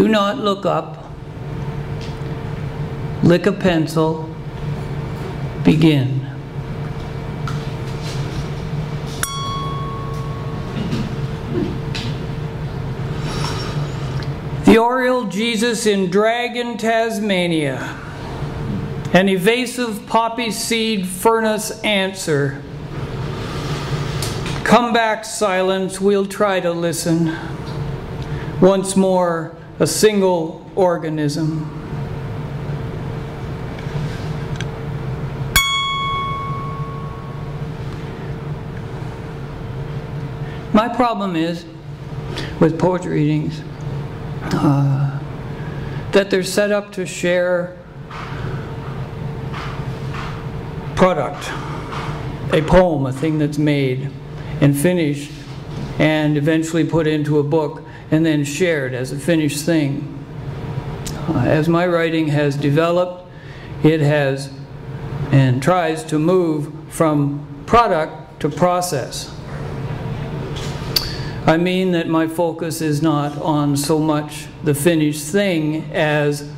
Do not look up. Lick a pencil. Begin. The Oriole Jesus in Dragon, Tasmania. An evasive poppy seed furnace answer. Come back, silence, we'll try to listen. Once more, a single organism. My problem is, with poetry readings, that they're set up to share product, a poem, a thing that's made and finished and eventually put into a book and then shared as a finished thing. As my writing has developed, it has and tries to move from product to process. I mean that my focus is not on so much the finished thing as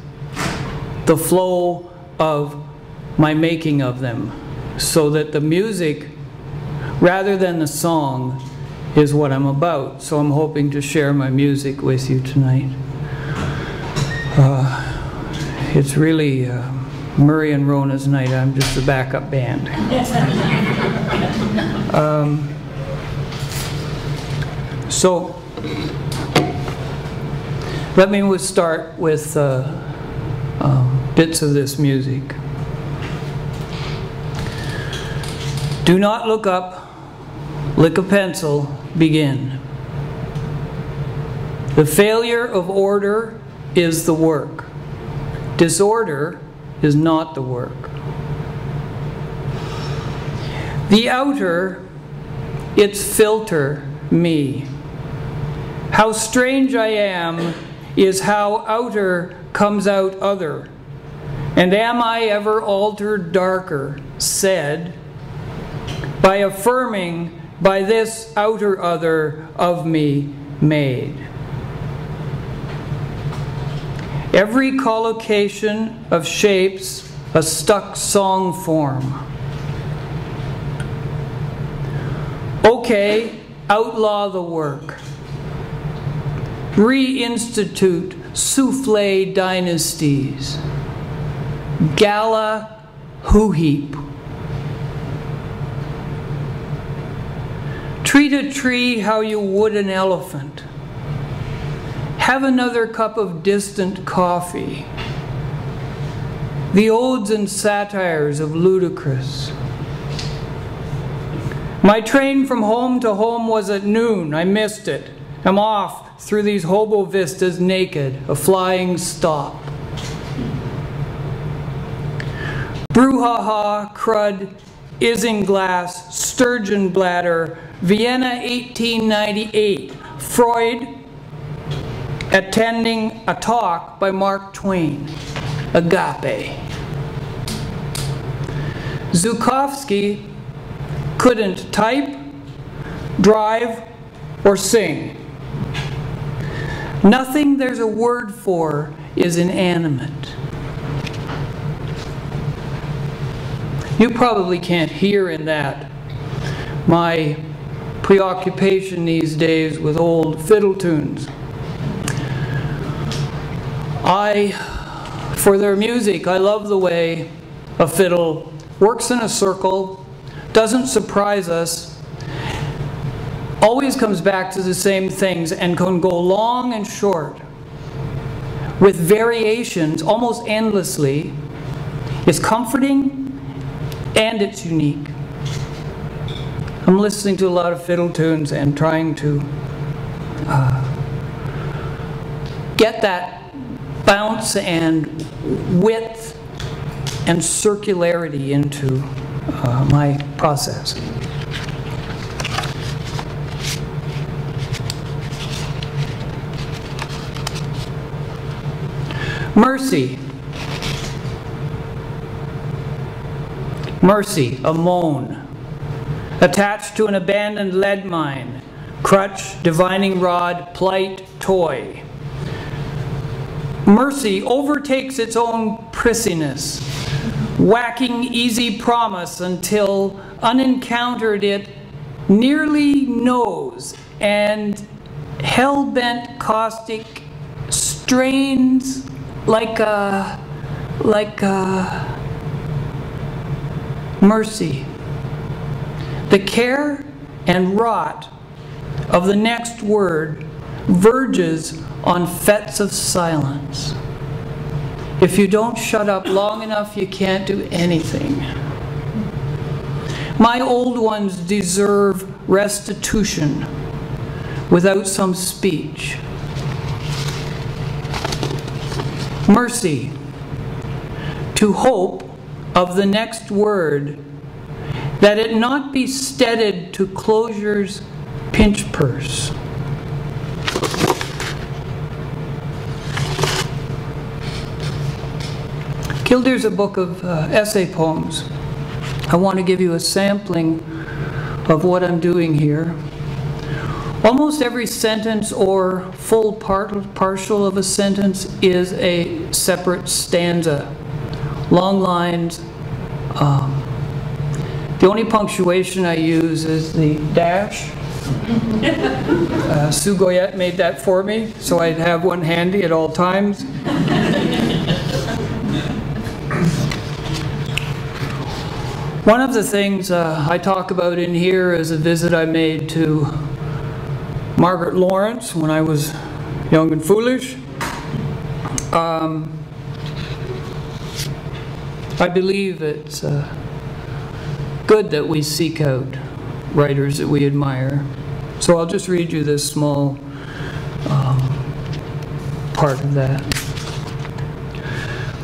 the flow of my making of them, so that the music, rather than the song, is what I'm about. So I'm hoping to share my music with you tonight. It's really Murray and Rona's night. I'm just the backup band. So let me start with bits of this music. Do not look up, lick a pencil, begin. The failure of order is the work. Disorder is not the work. The outer, its filter, me. How strange I am is how outer comes out other. And am I ever altered darker, said, by affirming by this outer other of me made. Every collocation of shapes a stuck song form. Okay, outlaw the work. Reinstitute souffle dynasties. Gala hoo-heap. Treat a tree how you would an elephant. Have another cup of distant coffee. The odes and satires of ludicrous. My train from home to home was at noon. I missed it. I'm off through these hobo vistas naked, a flying stop. Brouhaha, crud, isinglass, sturgeon bladder, Vienna 1898, Freud attending a talk by Mark Twain, Agape. Zhukovsky couldn't type, drive, or sing. Nothing there's a word for is inanimate. You probably can't hear in that my preoccupation these days with old fiddle tunes. For their music, I love the way a fiddle works in a circle, doesn't surprise us, always comes back to the same things, and can go long and short with variations almost endlessly. It's comforting and it's unique. I'm listening to a lot of fiddle tunes and trying to get that bounce and width and circularity into my process. Mercy. Mercy, a moan, attached to an abandoned lead mine, crutch, divining rod, plight, toy. Mercy overtakes its own prissiness, whacking easy promise until unencountered it nearly knows, and hell-bent caustic strains like a mercy. The care and rot of the next word verges on fets of silence. If you don't shut up long enough, you can't do anything. My old ones deserve restitution without some speech. Mercy, to hope of the next word, that it not be steaded to closure's pinch purse. Kildare's a book of essay poems. I want to give you a sampling of what I'm doing here. Almost every sentence or full partial of a sentence is a separate stanza. Long lines. The only punctuation I use is the dash. Sue Goyette made that for me, so I'd have one handy at all times. One of the things I talk about in here is a visit I made to Margaret Laurence when I was young and foolish. I believe it's good that we seek out writers that we admire. So I'll just read you this small part of that.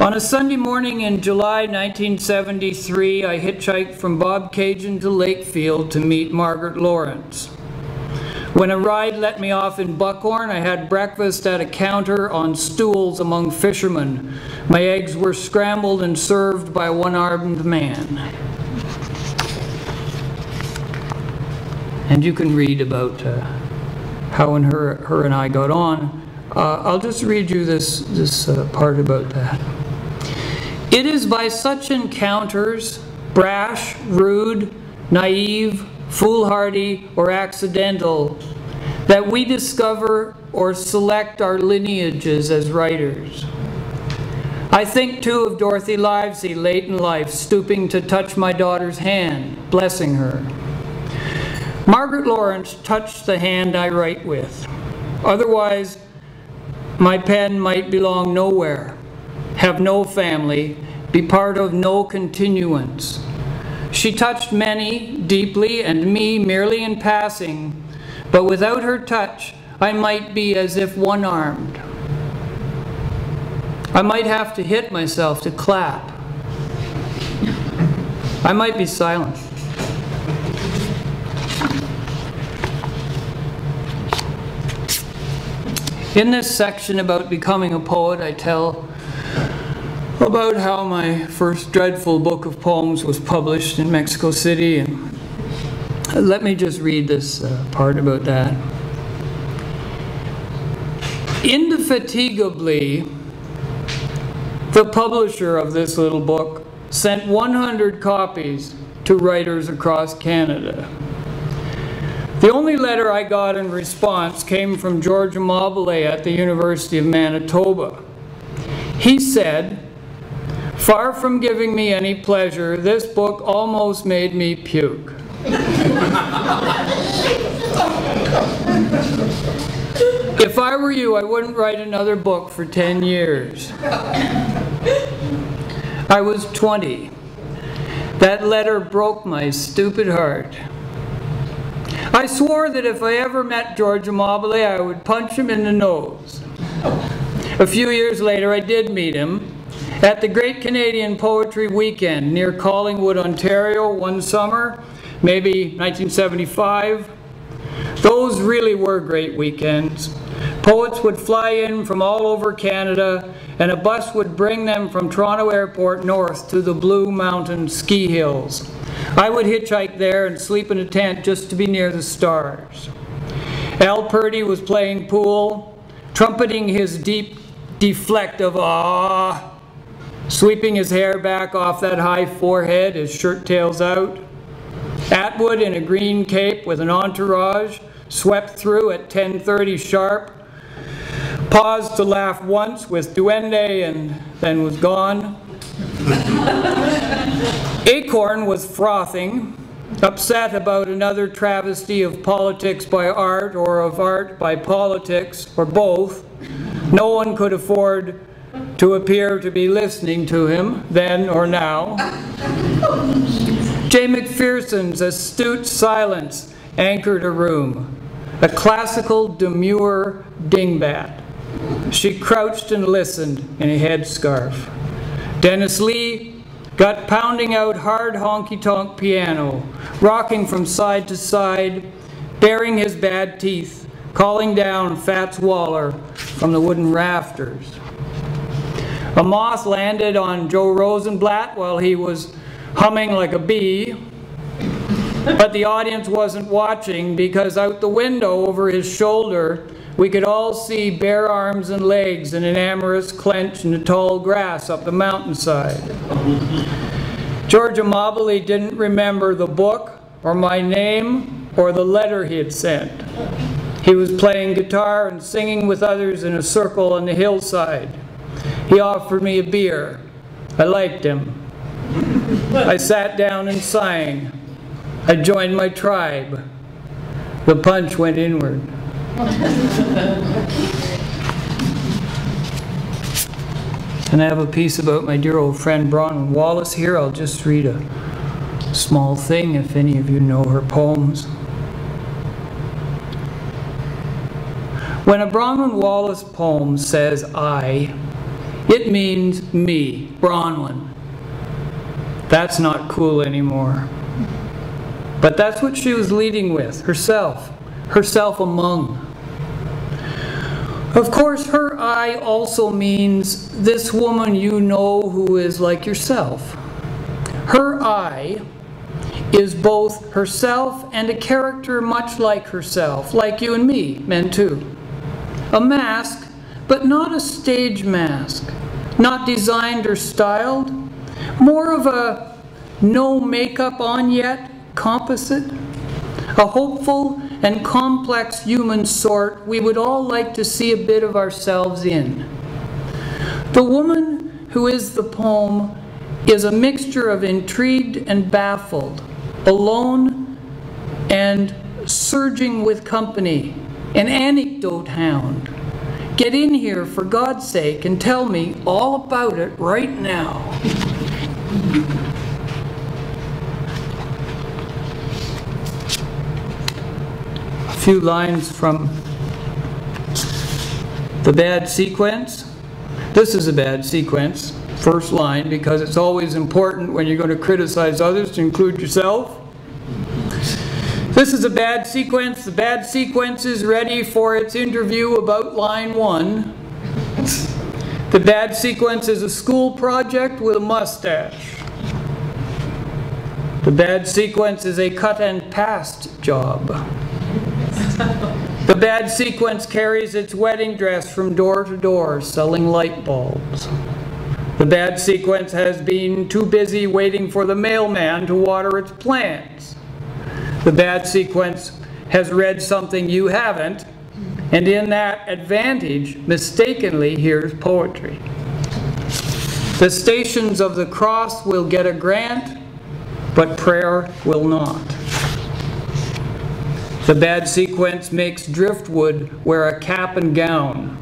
On a Sunday morning in July 1973, I hitchhiked from Bobcaygeon to Lakefield to meet Margaret Laurence. When a ride let me off in Buckhorn, I had breakfast at a counter on stools among fishermen. My eggs were scrambled and served by a one-armed man. And you can read about how her and I got on. I'll just read you this part about that. It is by such encounters, brash, rude, naive, foolhardy, or accidental, that we discover or select our lineages as writers. I think too of Dorothy Livesey late in life, stooping to touch my daughter's hand, blessing her. Margaret Laurence touched the hand I write with. Otherwise, my pen might belong nowhere, have no family, be part of no continuance. She touched many deeply and me merely in passing, but without her touch, I might be as if one-armed. I might have to hit myself to clap. I might be silent. In this section about becoming a poet, I tell about how my first dreadful book of poems was published in Mexico City. And let me just read this part about that. Indefatigably, the publisher of this little book sent 100 copies to writers across Canada. The only letter I got in response came from George Amabile at the University of Manitoba. He said, "Far from giving me any pleasure, this book almost made me puke." If I were you, I wouldn't write another book for 10 years. I was 20. That letter broke my stupid heart. I swore that if I ever met George Amabile, I would punch him in the nose. A few years later, I did meet him at the Great Canadian Poetry Weekend near Collingwood, Ontario, one summer, maybe 1975. Those really were great weekends. Poets would fly in from all over Canada, and a bus would bring them from Toronto Airport north to the Blue Mountain ski hills. I would hitchhike there and sleep in a tent just to be near the stars. Al Purdy was playing pool, trumpeting his deep deflective ah, sweeping his hair back off that high forehead, his shirt tails out. Atwood in a green cape with an entourage swept through at 10:30 sharp, paused to laugh once with Duende and then was gone. Acorn was frothing, upset about another travesty of politics by art or of art by politics, or both. No one could afford to appear to be listening to him, then or now. Jay McPherson's astute silence anchored a room, a classical demure dingbat. She crouched and listened in a headscarf. Dennis Lee got pounding out hard honky-tonk piano, rocking from side to side, baring his bad teeth, calling down Fats Waller from the wooden rafters. A moth landed on Joe Rosenblatt while he was humming like a bee, but the audience wasn't watching because out the window over his shoulder we could all see bare arms and legs in an amorous clench in the tall grass up the mountainside. Georgia Mobley didn't remember the book or my name or the letter he had sent. He was playing guitar and singing with others in a circle on the hillside. He offered me a beer. I liked him. I sat down and sang. I joined my tribe. The punch went inward. And I have a piece about my dear old friend Bronwyn Wallace here. I'll just read a small thing if any of you know her poems. When a Bronwyn Wallace poem says I, it means me, Bronwyn. That's not cool anymore. But that's what she was leading with, herself among. Of course, her I also means this woman you know who is like yourself. Her I is both herself and a character much like herself, like you and me, men too. A mask, but not a stage mask, not designed or styled, more of a no makeup on yet composite, a hopeful and complex human sort we would all like to see a bit of ourselves in. The woman who is the poem is a mixture of intrigued and baffled, alone and surging with company, an anecdote hound. Get in here for God's sake and tell me all about it right now. A few lines from the bad sequence. This is a bad sequence, first line, because it's always important when you're going to criticize others to include yourself. This is a bad sequence. The bad sequence is ready for its interview about line 1. The bad sequence is a school project with a mustache. The bad sequence is a cut and past job. The bad sequence carries its wedding dress from door to door selling light bulbs. The bad sequence has been too busy waiting for the mailman to water its plants. The bad sequence has read something you haven't, and in that advantage mistakenly hears poetry. The Stations of the Cross will get a grant, but prayer will not. The bad sequence makes Driftwood wear a cap and gown.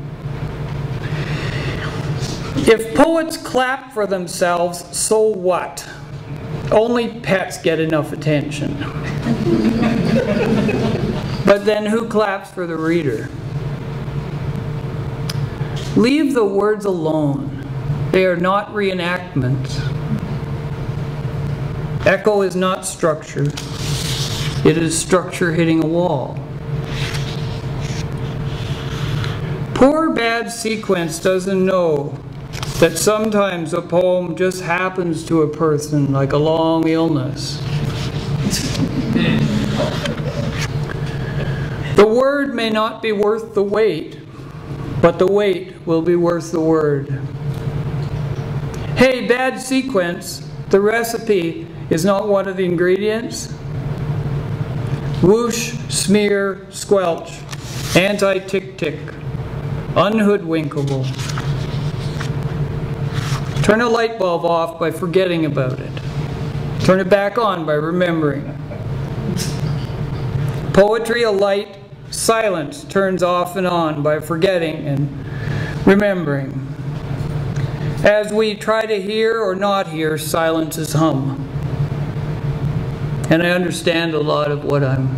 If poets clap for themselves, so what? Only pets get enough attention. But then who claps for the reader? Leave the words alone. They are not reenactments. Echo is not structure. It is structure hitting a wall. Poor bad sequence doesn't know that sometimes a poem just happens to a person like a long illness. The word may not be worth the wait, but the wait will be worth the word. Hey, bad sequence, the recipe is not one of the ingredients. Whoosh, smear, squelch, anti-tick-tick, unhoodwinkable. Turn a light bulb off by forgetting about it. Turn it back on by remembering. Poetry, a light, silence turns off and on by forgetting and remembering. As we try to hear or not hear, silence's hum. And I understand a lot of what I'm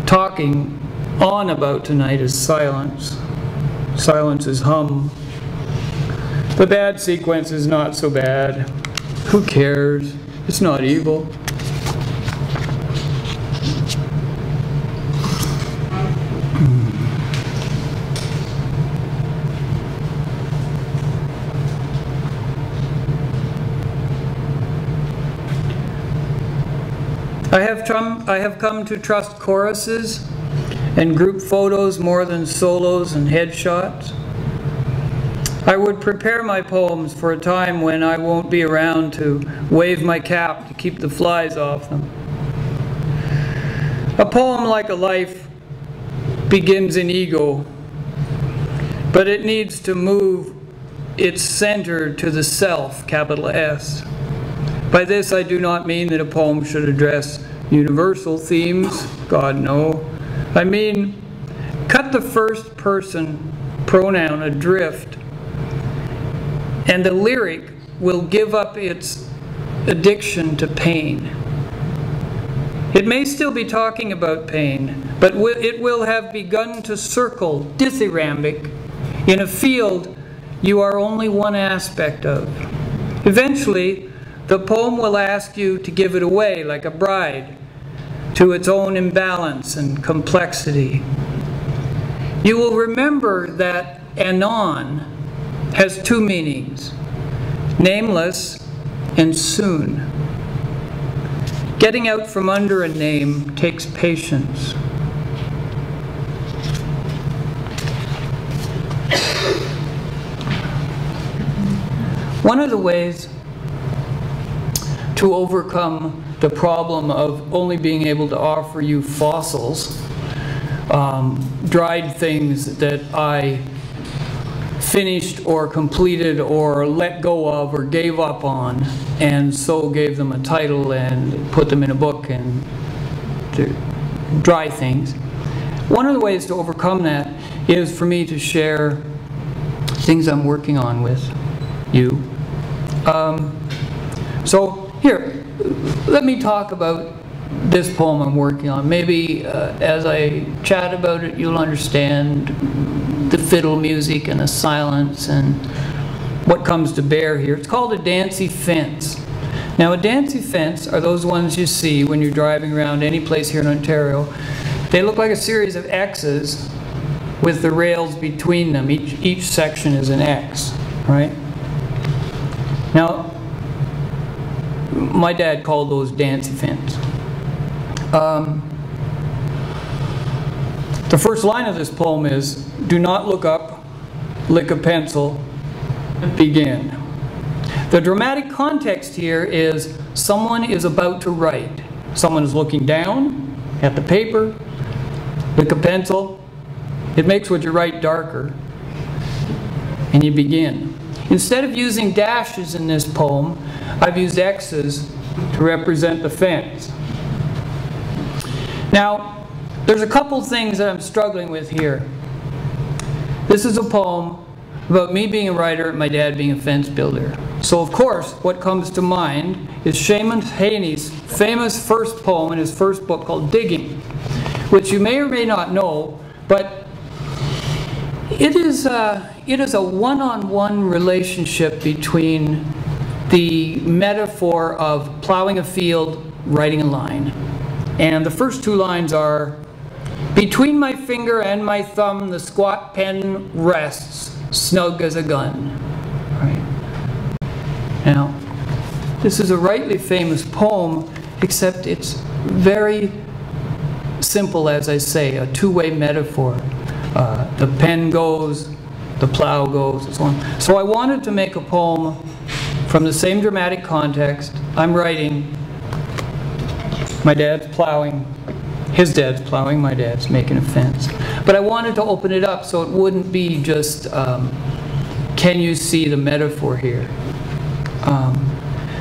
talking on about tonight is silence. Silence's hum. The bad sequence is not so bad. Who cares? It's not evil. I have come to trust choruses and group photos more than solos and headshots. I would prepare my poems for a time when I won't be around to wave my cap to keep the flies off them. A poem like a life begins in ego, but it needs to move its center to the self, capital S. By this I do not mean that a poem should address universal themes, God no. I mean, cut the first person pronoun adrift, and the lyric will give up its addiction to pain. It may still be talking about pain, but it will have begun to circle dithyrambic in a field you are only one aspect of. Eventually, the poem will ask you to give it away like a bride to its own imbalance and complexity. You will remember that anon has two meanings, nameless and soon. Getting out from under a name takes patience. One of the ways to overcome the problem of only being able to offer you fossils, dried things that I finished or completed or let go of or gave up on, and so gave them a title and put them in a book and to dry things. One of the ways to overcome that is for me to share things I'm working on with you. So here, let me talk about this poem I'm working on. Maybe as I chat about it, you'll understand the fiddle music and the silence and what comes to bear here. It's called a dancey fence. Now, a dancey fence are those ones you see when you're driving around any place here in Ontario. They look like a series of X's with the rails between them. Each section is an X, right? Now, my dad called those dancey fence. The first line of this poem is, "Do not look up, lick a pencil, begin." The dramatic context here is someone is about to write. Someone is looking down at the paper, lick a pencil. It makes what you write darker, and you begin. Instead of using dashes in this poem, I've used X's to represent the fence. Now, there's a couple things that I'm struggling with here. This is a poem about me being a writer and my dad being a fence builder. So of course, what comes to mind is Seamus Heaney's famous first poem in his first book called Digging, which you may or may not know, but it is a one-on-one relationship between the metaphor of plowing a field, writing a line. And the first two lines are, "Between my finger and my thumb, the squat pen rests, snug as a gun." Right? Now, this is a rightly famous poem, except it's very simple, as I say, a two-way metaphor. The pen goes, the plow goes, and so on. So I wanted to make a poem from the same dramatic context. I'm writing, my dad's plowing, his dad's plowing, my dad's making a fence. But I wanted to open it up so it wouldn't be just, can you see the metaphor here?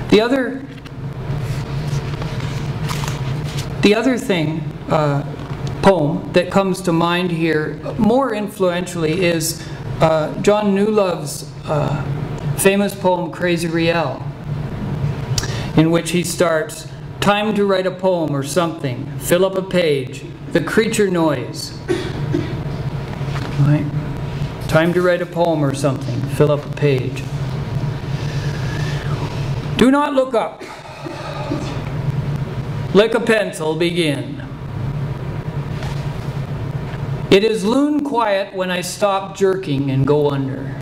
The other thing, poem that comes to mind here, more influentially, is John Newlove's famous poem, Crazy Riel, in which he starts, time to write a poem or something, fill up a page, the creature noise. Right? Time to write a poem or something, fill up a page. Do not look up. Lick a pencil, begin. It is loon quiet when I stop jerking and go under.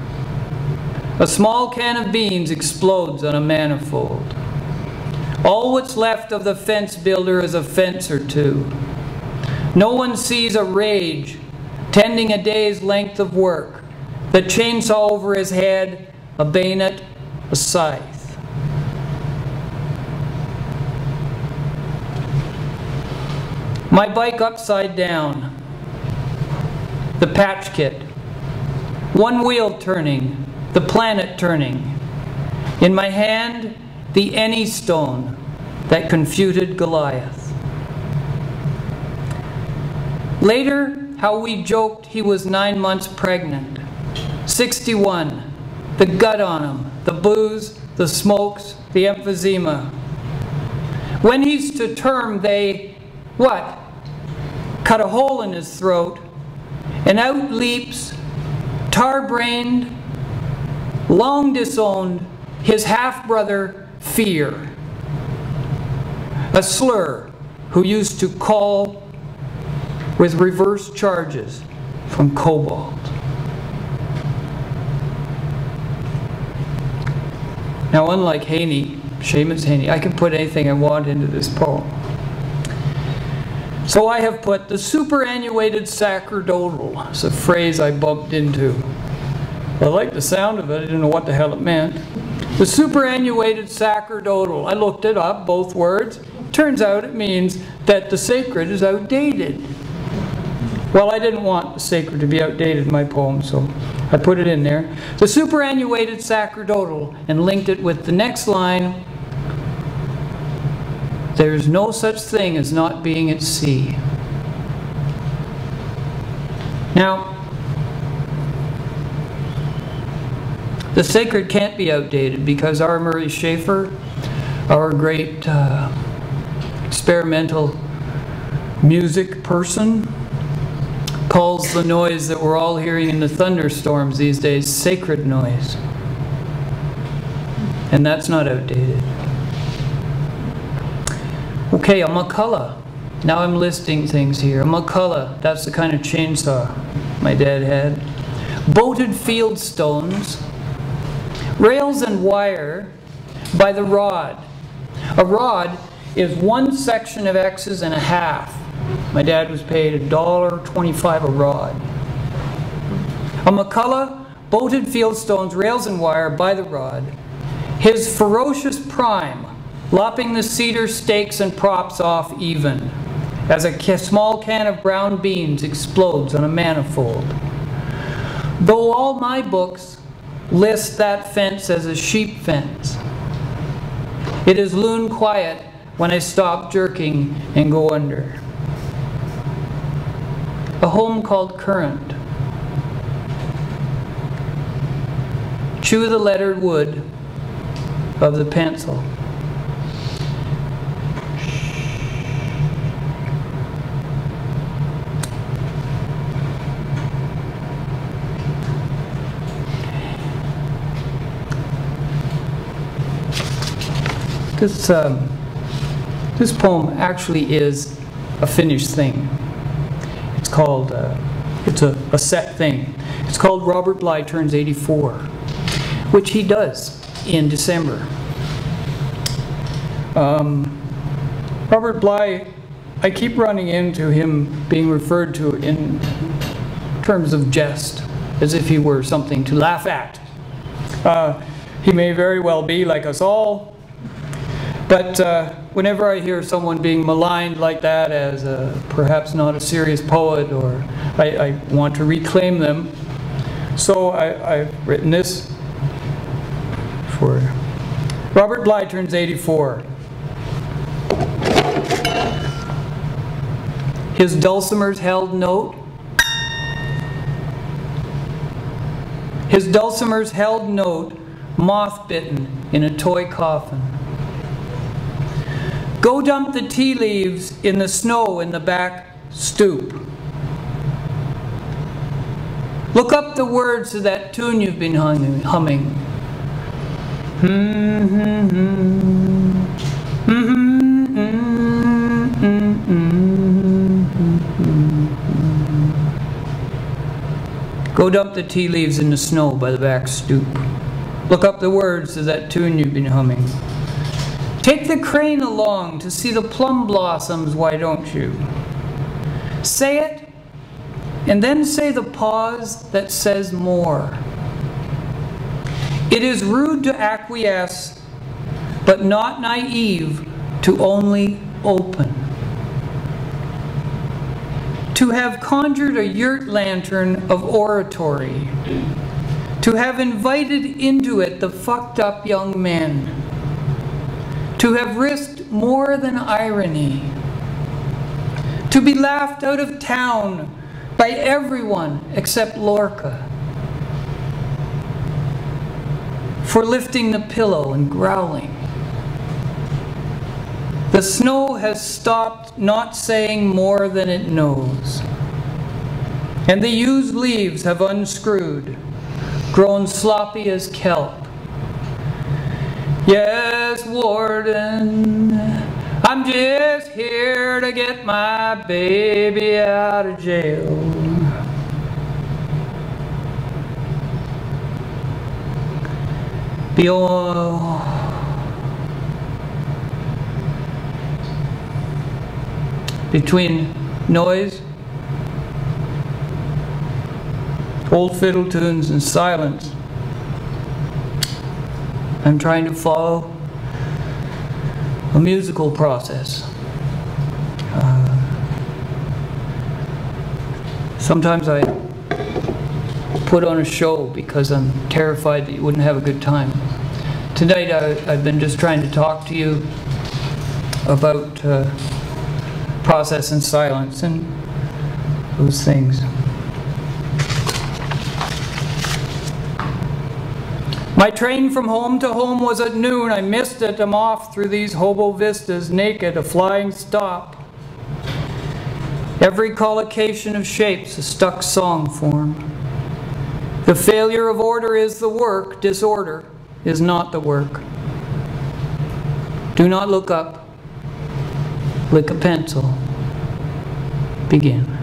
A small can of beans explodes on a manifold. All what's left of the fence builder is a fence or two. No one sees a rage, tending a day's length of work, the chainsaw over his head, a bayonet, a scythe. My bike upside down, the patch kit, one wheel turning, the planet turning. In my hand, the any stone that confuted Goliath. Later, how we joked he was 9 months pregnant. 61, the gut on him, the booze, the smokes, the emphysema. When he's to term, they, what? Cut a hole in his throat, and out leaps, tar-brained, long disowned, his half-brother, Fear. A slur who used to call with reverse charges from cobalt. Now, unlike Haney, Seamus Haney, I can put anything I want into this poem. So I have put the superannuated sacerdotal. It's a phrase I bumped into. I liked the sound of it. I didn't know what the hell it meant. The superannuated sacerdotal. I looked it up, both words. Turns out it means that the sacred is outdated. Well, I didn't want the sacred to be outdated in my poem, so I put it in there. The superannuated sacerdotal, and linked it with the next line. There's no such thing as not being at sea. Now, the sacred can't be outdated because R. Murray Schafer, our great experimental music person, calls the noise that we're all hearing in the thunderstorms these days sacred noise. And that's not outdated. Okay, a McCulloch. Now I'm listing things here. A McCulloch, that's the kind of chainsaw my dad had. Boated field stones. Rails and wire by the rod. A rod is one section of X's and a half. My dad was paid $1.25 a rod. A McCulloch, boated field stones, rails and wire by the rod. His ferocious prime, lopping the cedar stakes and props off even, as a small can of brown beans explodes on a manifold. Though all my books list that fence as a sheep fence, it is loon quiet when I stop jerking and go under. A home called Current. Chew the lettered wood of the pencil. This poem actually is a finished thing. It's called, it's a set thing. It's called Robert Bly Turns 84, which he does in December. Robert Bly, I keep running into him being referred to in terms of jest. as if he were something to laugh at. He may very well be like us all, but whenever I hear someone being maligned like that as perhaps not a serious poet, or I want to reclaim them. So I've written this for Robert Bly turns 84. His dulcimers held note. His dulcimers held note, moth-bitten in a toy coffin. Go dump the tea leaves in the snow in the back stoop. Look up the words to that tune you've been humming. Go dump the tea leaves in the snow by the back stoop. Look up the words to that tune you've been humming. Take the crane along to see the plum blossoms, why don't you? Say it, and then say the pause that says more. It is rude to acquiesce, but not naive to only open. To have conjured a yurt lantern of oratory. To have invited into it the fucked up young men. To have risked more than irony. To be laughed out of town by everyone except Lorca. For lifting the pillow and growling. The snow has stopped not saying more than it knows. And the used leaves have unscrewed, grown sloppy as kelp. Yes, Warden, I'm just here to get my baby out of jail. Between noise, old fiddle tunes, and silence, I'm trying to follow a musical process. Sometimes I put on a show because I'm terrified that you wouldn't have a good time. Tonight I've been just trying to talk to you about process and silence and those things. My train from home to home was at noon. I missed it. I'm off through these hobo vistas, naked, a flying stop. Every collocation of shapes, a stuck song form. The failure of order is the work. Disorder is not the work. Do not look up. Lick a pencil. Begin.